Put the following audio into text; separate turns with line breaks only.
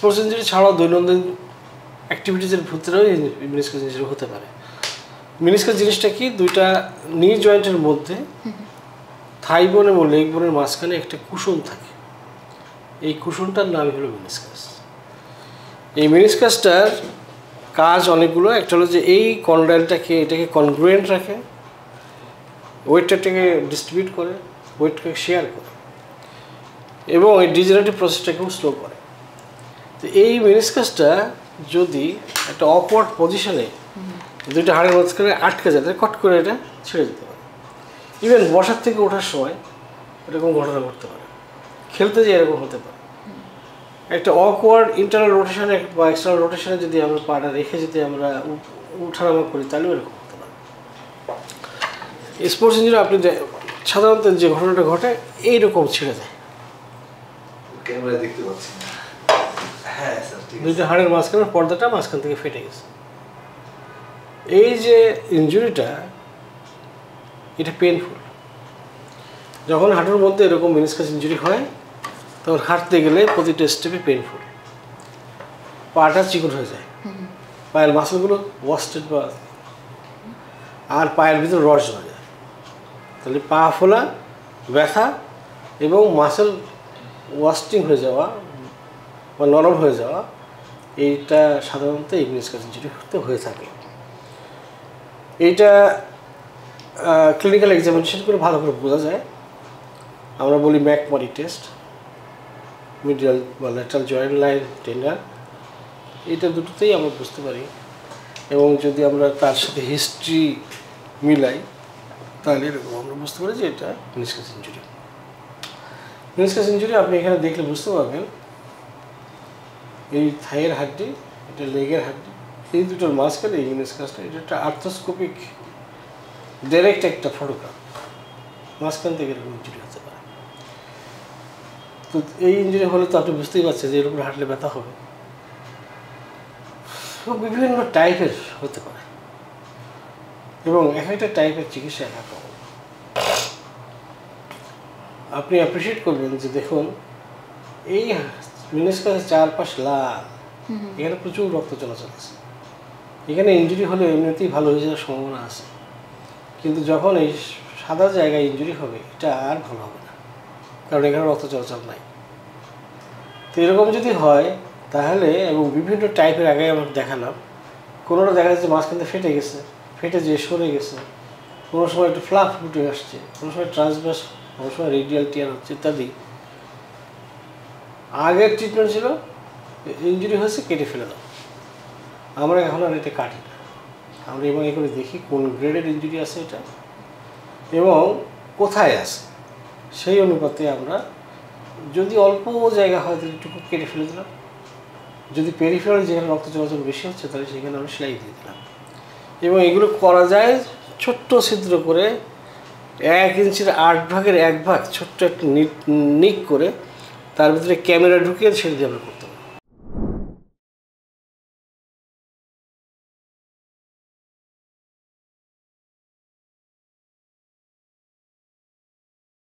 Sports injury ছাড়াও দৈনন্দিন অ্যাক্টিভিটিসের ভিতরেও মিনিসকাস ইঞ্জুরি হতে পারে। মিনিসকাস জিনিসটা কি, দুইটা নি জয়েন্টের মধ্যে থাই বোন এবং লেগ বোনের মাঝখানে একটা কুশন থাকে, এই কুশনটার নামই হলো মিনিসকাস। এই মিনিসকাসটার কাজ অনেকগুলো। একটা হলো যে এই কন্ডাইলটাকে এটাকে কনগ্রুয়েন্ট রাখে, ওয়েটটাকে ডিস্ট্রিবিউট করে, ওয়েটটাকে শেয়ার করে, এবং এই ডিজেনারেটিভ প্রসেসটাকেও স্লো করে। তো এই মিনিসকাসটা যদি একটা অকওয়ার্ড পজিশনে দুইটা হাড়ের মাঝখানে আটকে যায় তাহলে কট করে এটা ছেড়ে যেতে পারে। ইভেন বসার থেকে ওঠার সময় এরকম ঘটনা ঘটতে পারে, খেলতে যেয়ে এরকম হতে পারে। একটা অকওয়ার্ড ইন্টারনাল রোটেশনে বা এক্সটার্নাল রোটেশনে যদি আমরা পাটা রেখে যদি আমরা উঠানামা করি তাহলেও এরকম হতে পারে। স্পোর্টস ইঞ্জুরি আপনি সাধারণত যে ঘটনাটা ঘটে এইরকম ছেড়ে যায়,
ক্যামেরা দেখতে পাচ্ছি। হ্যাঁ স্যার,
দুইটা হাড়ের মাঝখানে পর্দাটা মাঝখান থেকে ফেটে গেছে। এই যে ইনজুরিটা এটা পেনফুল। যখন হাঁটুর মধ্যে এরকম মিনিসকাস ইনজুরি হয় তখন হাঁটতে গেলে প্রতিটা স্টেপে পেনফুল, পাটা চিকন হয়ে যায়, পায়ের মাসলগুলো ওয়াস্টেড বা আর পায়ের ভিতরে রস জমা যায়। তাহলে পা ফোলা, ব্যথা এবং মাসেল ওয়াস্টিং হয়ে যাওয়া বা নরম হয়ে যাওয়া, এইটা সাধারণত এই মিনিসকাস ইনজুরি হয়ে থাকে। এইটা ক্লিনিক্যাল এক্সামিনেশন করে ভালো করে বোঝা যায়। আমরা বলি ম্যাকমরি টেস্ট, মিডিয়াল বা ল্যাটারাল জয়েন্ট লাইন টেন্ডার, এটা দুটোতেই আমরা বুঝতে পারি। এবং যদি আমরা তার সাথে হিস্ট্রি মিলাই তাহলে এরকম আমরা বুঝতে পারি যে এটা মিনিসকাস ইনজুরি। মিনিসকাস ইনজুরি আপনি এখানে দেখলে বুঝতে পারবেন, এই থাইয়ের হাড্ডি, এটা লেগের হাড্ডি, এই দুটোর মাঝখানে এই মিনিসকাসটা, এটা একটা আর্থ্রোস্কোপিক ডাইরেক্ট একটা ফটোগ্রাফ, মাঝখান থেকে এরকম ইনজুরি হতে পারে। তো এই ইনজুরি হলে তো আপনি বুঝতেই পারছেন যে এরকম হাঁটলে ব্যথা হবে। বিভিন্ন টাইপের হতে পারে এবং এক একটা টাইপের চিকিৎসা এক এক রকম। আপনি অ্যাপ্রিসিয়েট করবেন যে দেখুন এই মিনিসকাসের চারপাশ লাল, এখানে প্রচুর রক্ত চলাচল আছে, এখানে ইনজুরি হলে এমনিতেই ভালো হয়ে যাওয়ার সম্ভাবনা আছে। কিন্তু যখন এই সাদা জায়গায় ইনজুরি হবে এটা আর ভালো হবে না, কারণ এখানে রক্ত চলাচল নাই। তো এরকম যদি হয় তাহলে, এবং বিভিন্ন টাইপের আগে আমরা দেখালাম, কোনোটা দেখা যাচ্ছে মাঝখান থেকে ফেটে গেছে, ফেটে যেয়ে সরে গেছে, কোনো সময় একটু ফ্লাফ উঠে আসছে, কোনো সময় ট্রান্সভার্স, কোনো সময় রেডিয়াল টিয়ার হচ্ছে ইত্যাদি। আগের ট্রিটমেন্ট ছিল ইনজুরি হয়েছে কেটে ফেলে দাও, আমরা এখন আর এটা কাটি না, আমরা এবং এ করে দেখি কোন গ্রেডের ইনজুরি আছে এটা এবং কোথায় আছে, সেই অনুপাতে আমরা যদি অল্প জায়গা হয় তাহলে একটু কেটে ফেলে দিলাম, যদি পেরিফেরাল যেখানে রক্ত চলাচল বেশি হচ্ছে তাহলে সেখানে আমরা সেলাই দিয়ে দিলাম। এবং এগুলো করা যায় ছোট্ট ছিদ্র করে 1 ইঞ্চির 8 ভাগের 1 ভাগ ছোট্ট একটা নিক করে তার ভিতরে ক্যামেরা ঢুকিয়ে ছেড়ে দিয়ে আমরা